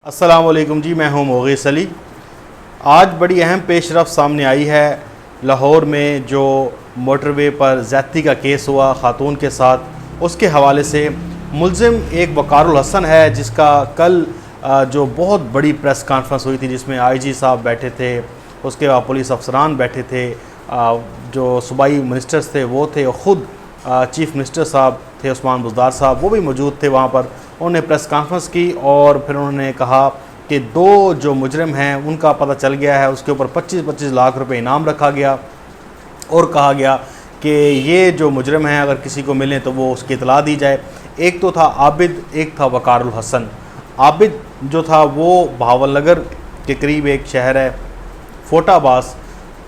अस्सलाम वालेकुम जी, मैं हूं मोगीस अली। आज बड़ी अहम पेशरफ सामने आई है। लाहौर में जो मोटरवे पर ज़्यादती का केस हुआ ख़ातून के साथ, उसके हवाले से मुल्ज़िम एक वकारुल हसन है, जिसका कल जो बहुत बड़ी प्रेस कॉन्फ्रेंस हुई थी जिसमें आईजी साहब बैठे थे, उसके बाद पुलिस अफसरान बैठे थे, जो सूबाई मिनिस्टर्स थे वो थे, और ख़ुद चीफ़ मिनिस्टर साहब थे उस्मान बुज़दार साहब, वो भी मौजूद थे वहाँ पर। उन्होंने प्रेस कॉन्फ्रेंस की और फिर उन्होंने कहा कि दो जो मुजरिम हैं उनका पता चल गया है, उसके ऊपर 25-25 लाख रुपए इनाम रखा गया और कहा गया कि ये जो मुजरिम हैं अगर किसी को मिलें तो वो उसकी इतला दी जाए। एक तो था आबिद, एक था वकारुल हसन। आबिद जो था वो भावलनगर के करीब एक शहर है फोटाबास,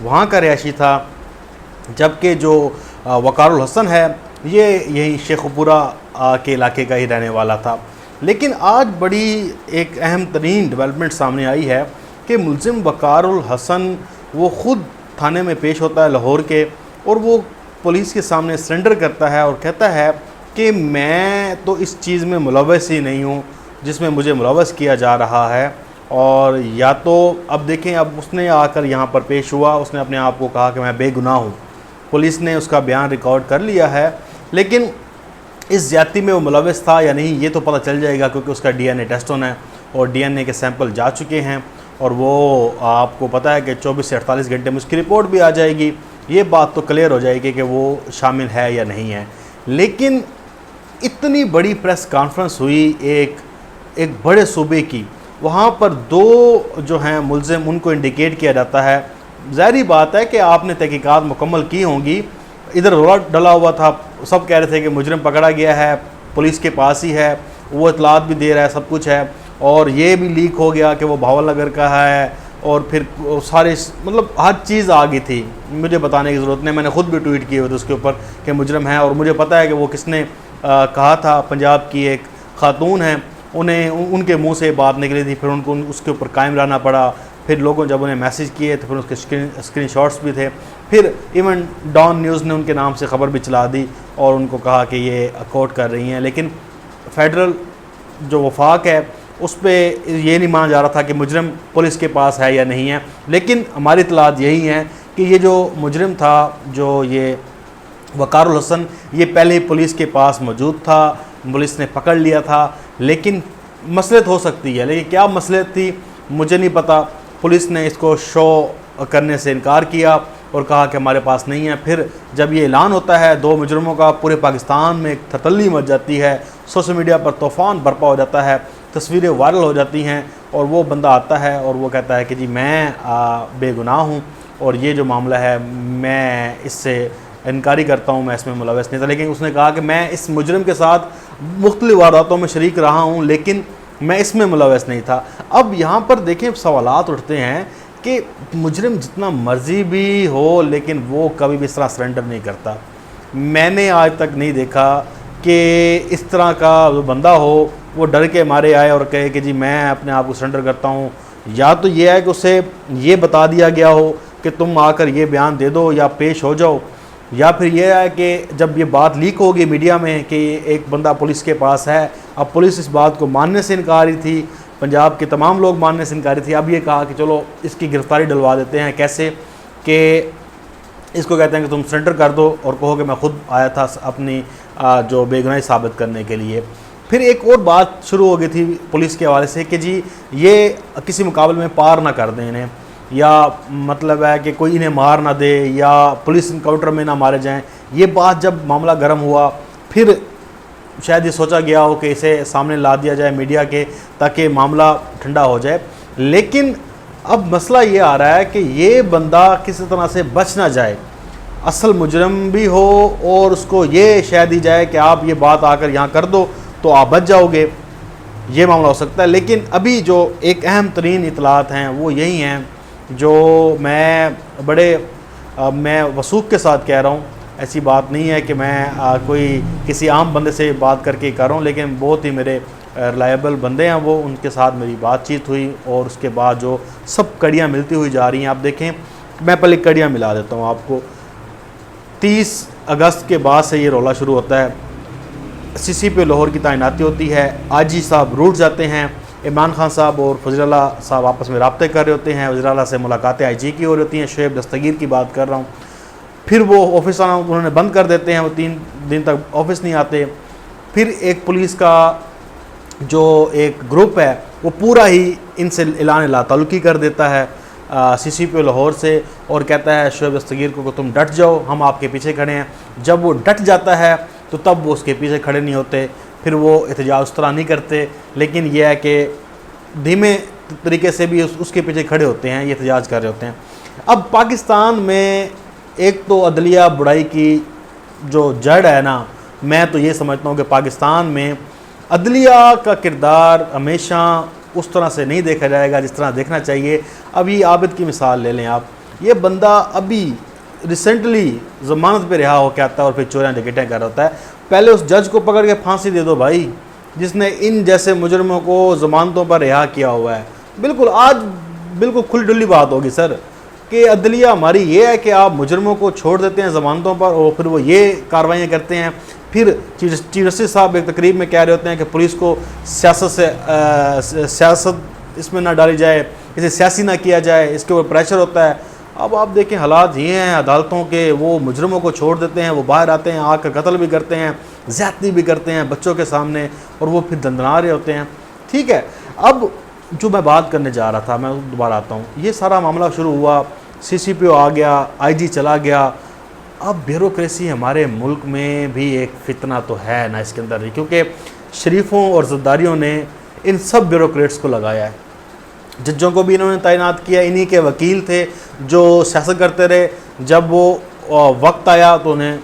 वहाँ का रिहायशी था, जबकि जो वकारुल हसन है ये यही शेखपुरा के इलाके का ही रहने वाला था। लेकिन आज बड़ी एक अहम तरीन डेवलपमेंट सामने आई है कि मुल्ज़िम वकारुल हसन वो ख़ुद थाने में पेश होता है लाहौर के, और वो पुलिस के सामने सरेंडर करता है और कहता है कि मैं तो इस चीज़ में मुलव्वस ही नहीं हूँ जिसमें मुझे मुलव्वस किया जा रहा है। और या तो अब देखें, अब उसने आकर यहाँ पर पेश हुआ, उसने अपने आप को कहा कि मैं बेगुनाह हूँ, पुलिस ने उसका बयान रिकॉर्ड कर लिया है, लेकिन इस ज़्यादती में वो मुलव्वस था या नहीं ये तो पता चल जाएगा, क्योंकि उसका डीएनए टेस्ट होना है और डीएनए के सैंपल जा चुके हैं, और वो आपको पता है कि 24 से 48 घंटे में उसकी रिपोर्ट भी आ जाएगी। ये बात तो क्लियर हो जाएगी कि वो शामिल है या नहीं है। लेकिन इतनी बड़ी प्रेस कॉन्फ्रेंस हुई एक बड़े सूबे की, वहाँ पर दो जो हैं मुल्ज़िम उनको इंडिकेट किया जाता है। ज़ाहिर बात है कि आपने तहकीकात मुकम्मल की होंगी। इधर रोला डला हुआ था, सब कह रहे थे कि मुजरिम पकड़ा गया है, पुलिस के पास ही है, वो इतलात भी दे रहा है, सब कुछ है, और ये भी लीक हो गया कि वो भावलनगर का है, और फिर सारे मतलब हर चीज़ आ गई थी, मुझे बताने की ज़रूरत नहीं। मैंने ख़ुद भी ट्वीट किए हुए थे उसके ऊपर कि मुजरिम है, और मुझे पता है कि वो किसने कहा था। पंजाब की एक ख़ातून है, उन्हें उनके मुँह से बात निकली थी, फिर उनको उसके ऊपर कायम रहना पड़ा। फिर लोगों जब उन्हें मैसेज किए तो फिर उसके स्क्रीनशॉट्स भी थे। फिर इवन डॉन न्यूज़ ने उनके नाम से ख़बर भी चला दी और उनको कहा कि ये कोर्ट कर रही हैं। लेकिन फेडरल जो वफाक है उस पर ये नहीं माना जा रहा था कि मुजरिम पुलिस के पास है या नहीं है। लेकिन हमारी इतलात यही है कि ये जो मुजरिम था, जो ये वकारुल हसन, ये पहले ही पुलिस के पास मौजूद था, पुलिस ने पकड़ लिया था। लेकिन मसलत हो सकती है, लेकिन क्या मसलत थी मुझे नहीं पता। पुलिस ने इसको शो करने से इनकार किया और कहा कि हमारे पास नहीं है। फिर जब ये ऐलान होता है दो मुजरिमों का, पूरे पाकिस्तान में एक थतल्ली मच जाती है, सोशल मीडिया पर तूफ़ान बर्पा हो जाता है, तस्वीरें वायरल हो जाती हैं, और वो बंदा आता है और वो कहता है कि जी मैं बेगुनाह हूँ और ये जो मामला है मैं इससे इनकारी करता हूँ, मैं इसमें मुलव्वस नहीं था। लेकिन उसने कहा कि मैं इस मुजरिम के साथ मुख्तलिफ वारदातों में शरीक रहा हूँ, लेकिन मैं इसमें मुलव्वस नहीं था। अब यहाँ पर देखें सवालात उठते हैं कि मुजरिम जितना मर्जी भी हो, लेकिन वो कभी भी इस तरह सरेंडर नहीं करता। मैंने आज तक नहीं देखा कि इस तरह का बंदा हो वो डर के मारे आए और कहे कि जी मैं अपने आप को सरेंडर करता हूँ। या तो ये है कि उसे ये बता दिया गया हो कि तुम आकर ये बयान दे दो या पेश हो जाओ, या फिर यह है कि जब ये बात लीक होगी मीडिया में कि एक बंदा पुलिस के पास है, अब पुलिस इस बात को मानने से इनकारी थी, पंजाब के तमाम लोग मानने से इनकारी थी। अब ये कहा कि चलो इसकी गिरफ्तारी डलवा देते हैं। कैसे कि इसको कहते हैं कि तुम सरेंडर कर दो और कहो कि मैं खुद आया था अपनी जो बेगुनाही साबित करने के लिए। फिर एक और बात शुरू हो गई थी पुलिस के हवाले से कि जी ये किसी मुकाबले में पार ना कर दें इन्हें, या मतलब है कि कोई इन्हें मार ना दे या पुलिस इनकाउंटर में ना मारे जाएं। ये बात जब मामला गर्म हुआ, फिर शायद ये सोचा गया हो कि इसे सामने ला दिया जाए मीडिया के, ताकि मामला ठंडा हो जाए। लेकिन अब मसला ये आ रहा है कि ये बंदा किसी तरह से बच ना जाए, असल मुजरिम भी हो और उसको ये शय दी जाए कि आप ये बात आकर यहाँ कर दो तो आप बच जाओगे, ये मामला हो सकता है। लेकिन अभी जो एक अहम तरीन इतलात हैं वो यही हैं, जो मैं वसूख के साथ कह रहा हूँ। ऐसी बात नहीं है कि मैं कोई किसी आम बंदे से बात करके कर रहा हूँ, लेकिन बहुत ही मेरे रिलायबल बंदे हैं वो, उनके साथ मेरी बातचीत हुई और उसके बाद जो सब कड़ियाँ मिलती हुई जा रही हैं। आप देखें, मैं पहले कड़ियाँ मिला देता हूँ आपको। 30 अगस्त के बाद से ये रौला शुरू होता है, सीसीपी लाहौर की तैनाती होती है, आजी साहब रूठ जाते हैं इमरान खान साहब और फजल आला साहब आपस में रब्ते कर रहे होते हैं, वज़ीर आला से मुलाकातें IG की हो रही होती हैं, शोएब दस्तगीर की बात कर रहा हूँ। फिर वो ऑफिस आना उन्होंने बंद कर देते हैं, वो 3 दिन तक ऑफिस नहीं आते। फिर एक पुलिस का जो एक ग्रुप है वो पूरा ही इनसे ऐलान ला ताल्लुकी कर देता है CCPO लाहौर से, और कहता है शोएब दस्तगीर को तुम डट जाओ, हम आपके पीछे खड़े हैं। जब वो डट जाता है तो तब वो उसके पीछे खड़े नहीं होते, फिर वो एहतजाज उस तरह नहीं करते, लेकिन यह है कि धीमे तरीके से भी उसके पीछे खड़े होते हैं, ये एहतजाज कर रहे होते हैं। अब पाकिस्तान में एक तो अदलिया बुराई की जो जड़ है ना, मैं तो ये समझता हूँ कि पाकिस्तान में अदलिया का किरदार हमेशा उस तरह से नहीं देखा जाएगा जिस तरह देखना चाहिए। अभी आबिद की मिसाल ले लें आप, ये बंदा अभी रिसेंटली ज़मानत पे रिहा होकर आता है और फिर चोरियां डकैतियां कर रहा होता है। पहले उस जज को पकड़ के फांसी दे दो भाई, जिसने इन जैसे मुजरमों को ज़मानतों पर रिहा किया हुआ है। बिल्कुल आज बिल्कुल खुली डुली बात होगी सर कि अदलिया हमारी ये है कि आप मुजरमों को छोड़ देते हैं ज़मानतों पर और फिर वो ये कार्रवाइयाँ करते हैं। फिर चीफ जस्टिस साहब एक तकरीब में कह रहे होते हैं कि पुलिस को सियासत इसमें ना डाली जाए, इसे सियासी ना किया जाए, इसके ऊपर प्रेशर होता है। अब आप देखें हालात ये हैं अदालतों के, वो मुजरमों को छोड़ देते हैं, वो बाहर आते हैं, आकर कत्ल भी करते हैं, ज़्यादती भी करते हैं बच्चों के सामने, और वो फिर दंदना रहे होते हैं। ठीक है, अब जो मैं बात करने जा रहा था, मैं दोबारा आता हूँ। ये सारा मामला शुरू हुआ, CCPO आ गया, IG चला गया। अब ब्यूरोक्रेसी हमारे मुल्क में भी एक फितना तो है ना इसके अंदर ही, क्योंकि शरीफों और ज़द्दारियों ने इन सब ब्यूरोक्रेट्स को लगाया है। जजों को भी इन्होंने तैनात किया, इन्हीं के वकील थे जो सियासत करते रहे। जब वो वक्त आया तो उन्हें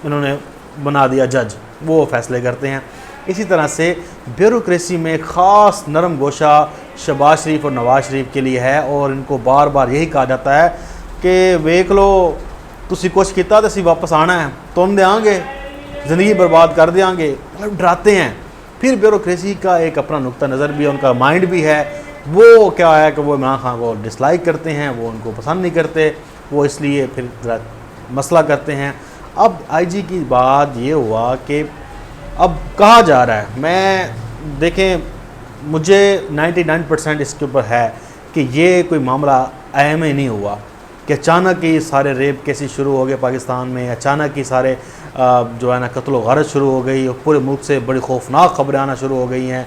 इन्होंने बना दिया जज, वो फैसले करते हैं। इसी तरह से ब्यूरोक्रेसी में ख़ास नरम गोशा शहबाज शरीफ और नवाज शरीफ के लिए है, और इनको बार बार यही कहा जाता है कि वेख लो तुसी कुछ किया तो असी वापस आना है, तुम देंगे ज़िंदगी बर्बाद कर देंगे, मतलब डराते हैं। फिर ब्यूरोक्रेसी का एक अपना नुक्ता नज़र भी है, उनका माइंड भी है। वो क्या है कि वो इमरान खान को डिसलाइक करते हैं, वो उनको पसंद नहीं करते, वो इसलिए फिर ज़रा मसला करते हैं। अब IG की बात ये हुआ कि अब कहा जा रहा है, मैं देखें मुझे 99% इसके ऊपर है कि ये कोई मामला अहम ही नहीं हुआ कि अचानक ही सारे रेप केसेस शुरू हो गए पाकिस्तान में, अचानक ही सारे जो है ना कत्ल व गारत शुरू हो गई, और पूरे मुल्क से बड़ी खौफनाक खबरें आना शुरू हो गई हैं,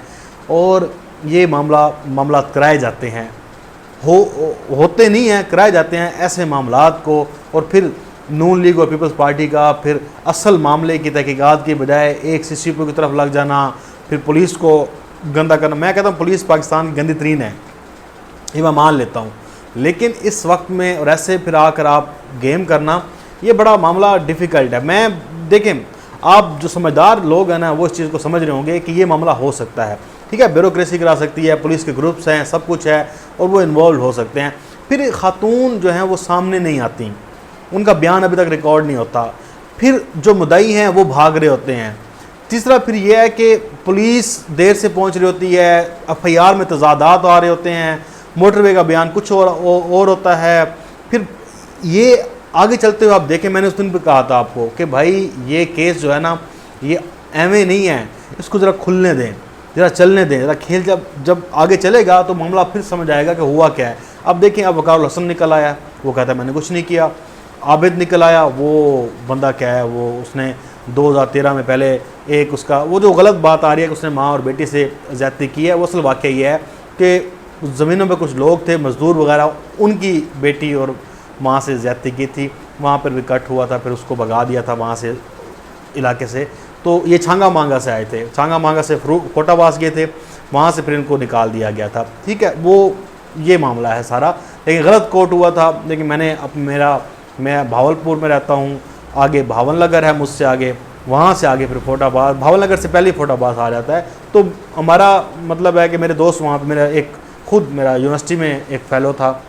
और ये मामला कराए जाते हैं, होते नहीं हैं, कराए जाते हैं ऐसे मामलात को। और फिर नून लीग और पीपल्स पार्टी का फिर असल मामले की तहकीकात की बजाय एक CCPO की तरफ लग जाना, फिर पुलिस को गंदा करना। मैं कहता हूँ पुलिस पाकिस्तान की गंदी तरीन है, ये मैं मान लेता हूँ, लेकिन इस वक्त में और ऐसे फिर आकर आप गेम करना, ये बड़ा मामला डिफ़िकल्ट है। मैं देखें आप जो समझदार लोग हैं ना वो इस चीज़ को समझ रहे होंगे कि ये मामला हो सकता है। ठीक है, ब्यूरोक्रेसी करा सकती है, पुलिस के ग्रुप्स हैं, सब कुछ है, और वो इन्वॉल्व हो सकते हैं। फिर खातून जो हैं वो सामने नहीं आती, उनका बयान अभी तक रिकॉर्ड नहीं होता, फिर जो मुद्दई हैं वो भाग रहे होते हैं। तीसरा फिर यह है कि पुलिस देर से पहुंच रही होती है, FIR में तजादात आ रहे होते हैं, मोटरवे का बयान कुछ और होता है। फिर ये आगे चलते हुए आप देखें, मैंने उस दिन भी कहा था आपको कि भाई ये केस जो है ना ये एवं नहीं है, इसको ज़रा खुलने दें, ज़रा चलने दें, ज़रा खेल जब आगे चलेगा तो मामला फिर समझ आएगा कि हुआ क्या है। अब देखें, अब वकार हसन निकल आया, वो कहता है मैंने कुछ नहीं किया। आबिद निकल आया, वो बंदा क्या है, वो उसने 2013 में पहले एक उसका वो जो गलत बात आ रही है कि उसने माँ और बेटी से ज़्यादती की है, वो असल वाक़या ये है कि ज़मीनों पे कुछ लोग थे मज़दूर वगैरह, उनकी बेटी और माँ से ज़्यादती की थी, वहाँ पर भी कट हुआ था, फिर उसको भगा दिया था वहाँ से इलाके से। तो ये छांगा मांगा से आए थे, छांगा मांगा से कोटाबास गए थे, वहाँ से फिर इनको निकाल दिया गया था। ठीक है, वो ये मामला है सारा, लेकिन गलत कोर्ट हुआ था। लेकिन मैं भावलपुर में रहता हूँ, आगे भावन नगर है मुझसे आगे, वहाँ से आगे फिर फोटाबाद, भावन नगर से पहले ही फोटाबाद आ जाता है। तो हमारा मतलब है कि मेरे दोस्त वहाँ पे, मेरा यूनिवर्सिटी में एक फ़ेलो था,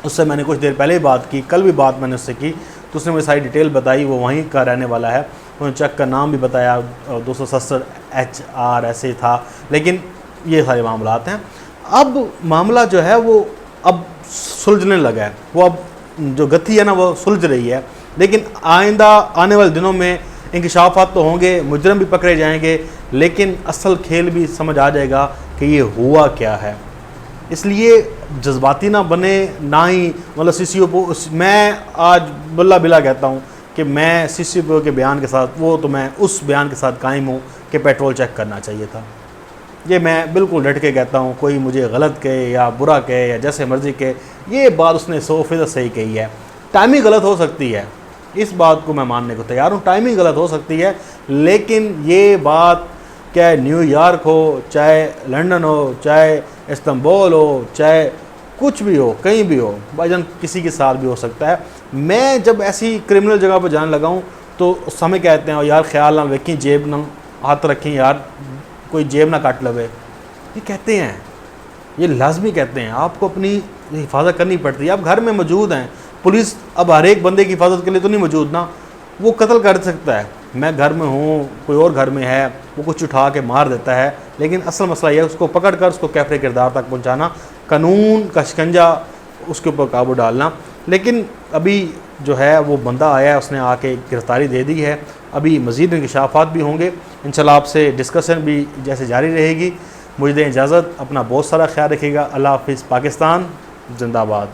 उससे मैंने कुछ देर पहले ही बात की, कल भी बात मैंने उससे की, तो उसने मुझे सारी डिटेल बताई, वो वहीं का रहने वाला है। उन्होंने चेक का नाम भी बताया, 270 HR ऐसे ही था। लेकिन ये सारे मामलात हैं। अब मामला जो है वो अब सुलझने लगा है, वो अब जो गति है ना वो सुलझ रही है। लेकिन आइंदा आने वाले दिनों में इंकशाफात तो होंगे, मुजरम भी पकड़े जाएंगे, लेकिन असल खेल भी समझ आ जाएगा कि ये हुआ क्या है। इसलिए जज्बाती ना बने, ना ही मतलब CCO मैं आज बल्ला बिला कहता हूँ कि मैं CCO के बयान के साथ, वो तो मैं उस बयान के साथ कायम हूँ कि पेट्रोल चेक करना चाहिए था। ये मैं बिल्कुल डट के कहता हूँ, कोई मुझे गलत कहे या बुरा कहे या जैसे मर्ज़ी कहे, ये बात उसने 100% सही कही है। टाइमिंग गलत हो सकती है, इस बात को मैं मानने को तैयार हूँ, टाइमिंग गलत हो सकती है, लेकिन ये बात चाहे न्यूयॉर्क हो, चाहे लंदन हो, चाहे इस्तांबुल हो, चाहे कुछ भी हो, कहीं भी हो, भाईजान किसी के साथ भी हो सकता है। मैं जब ऐसी क्रिमिनल जगह पर जाने लगा हूँ तो उस समय कहते हैं यार ख्याल ना रखें, जेब ना हाथ रखें यार, कोई जेब ना काट लवे, ये कहते हैं, ये लाजमी कहते हैं। आपको अपनी हिफाजत करनी पड़ती है। आप घर में मौजूद हैं, पुलिस अब हर एक बंदे की हिफाजत के लिए तो नहीं मौजूद ना, वो कत्ल कर सकता है। मैं घर में हूँ, कोई और घर में है, वो कुछ उठा के मार देता है, लेकिन असल मसला यह है उसको पकड़ कर उसको कैफरे किरदार तक पहुँचाना, कानून का शिकंजा उसके ऊपर काबू डालना। लेकिन अभी जो है वो बंदा आया है, उसने आके गिरफ्तारी दे दी है। अभी मज़ीद इंकशाफात भी होंगे इंशाल्लाह, आपसे डिस्कशन भी जैसे जारी रहेगी। मुझे दें इजाज़त, अपना बहुत सारा ख्याल रखिएगा। अल्लाह हाफ़िज़। पाकिस्तान जिंदाबाद।